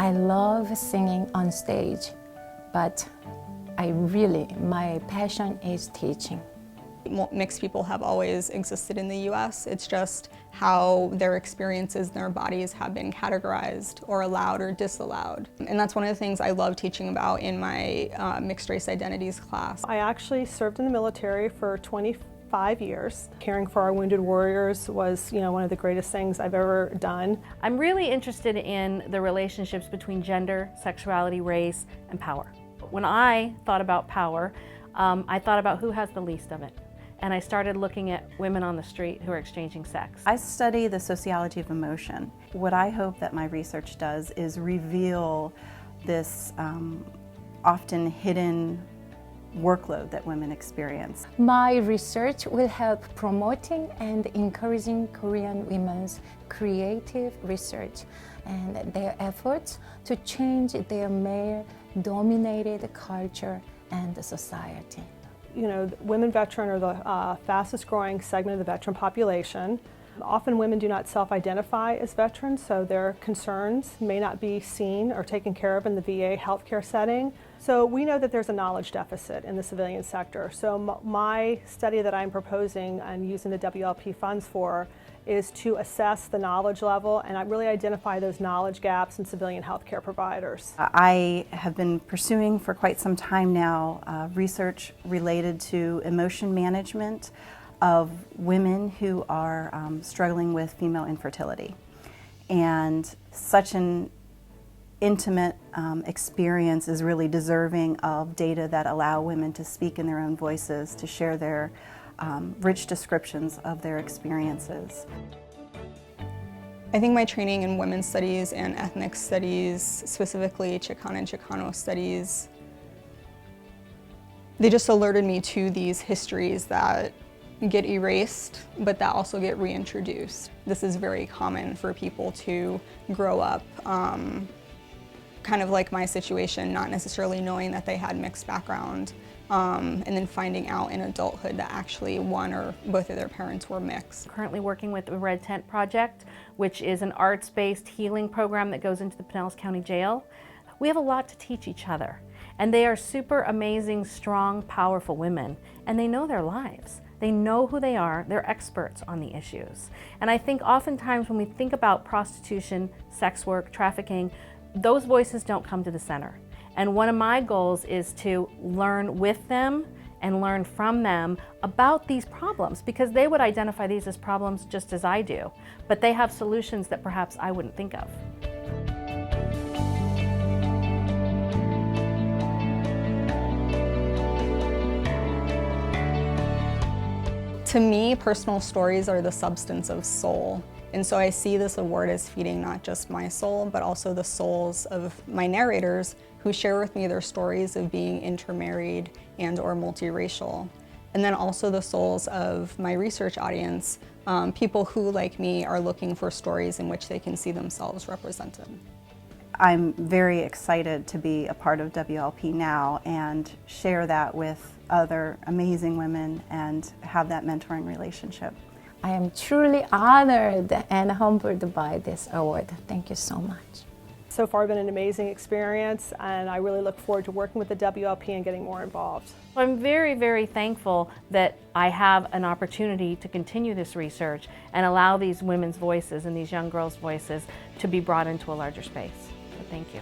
I love singing on stage, but my passion is teaching. Mixed people have always existed in the U.S. It's just how their experiences in their bodies have been categorized or allowed or disallowed. And that's one of the things I love teaching about in my mixed race identities class. I actually served in the military for 25 years. Caring for our wounded warriors was, one of the greatest things I've ever done. I'm really interested in the relationships between gender, sexuality, race, and power. When I thought about power, I thought about who has the least of it. And I started looking at women on the street who are exchanging sex. I study the sociology of emotion. What I hope that my research does is reveal this often hidden workload that women experience. My research will help promoting and encouraging Korean women's creative research and their efforts to change their male-dominated culture and society. Women veteran are the fastest growing segment of the veteran population. Often women do not self-identify as veterans, so their concerns may not be seen or taken care of in the VA healthcare setting. So we know that there's a knowledge deficit in the civilian sector. So my study that I'm proposing and using the WLP funds for is to assess the knowledge level and really identify those knowledge gaps in civilian healthcare providers. I have been pursuing for quite some time now research related to emotion management of women who are struggling with female infertility. And such an intimate experience is really deserving of data that allow women to speak in their own voices, to share their rich descriptions of their experiences. I think my training in women's studies and ethnic studies, specifically Chicana and Chicano studies, they just alerted me to these histories that get erased, but that also get reintroduced. This is very common for people to grow up kind of like my situation, not necessarily knowing that they had mixed background, and then finding out in adulthood that actually one or both of their parents were mixed. Currently working with the Red Tent Project, which is an arts-based healing program that goes into the Pinellas County Jail. We have a lot to teach each other, and they are super amazing, strong, powerful women, and they know their lives. They know who they are, they're experts on the issues. And I think oftentimes when we think about prostitution, sex work, trafficking, those voices don't come to the center. And one of my goals is to learn with them and learn from them about these problems, because they would identify these as problems just as I do, but they have solutions that perhaps I wouldn't think of. To me, personal stories are the substance of soul. And so I see this award as feeding not just my soul, but also the souls of my narrators who share with me their stories of being intermarried and or multiracial. And then also the souls of my research audience, people who, like me, are looking for stories in which they can see themselves represented. I'm very excited to be a part of WLP now and share that with other amazing women and have that mentoring relationship. I am truly honored and humbled by this award. Thank you so much. So far, it's been an amazing experience, and I really look forward to working with the WLP and getting more involved. I'm very, very thankful that I have an opportunity to continue this research and allow these women's voices and these young girls' voices to be brought into a larger space. So thank you.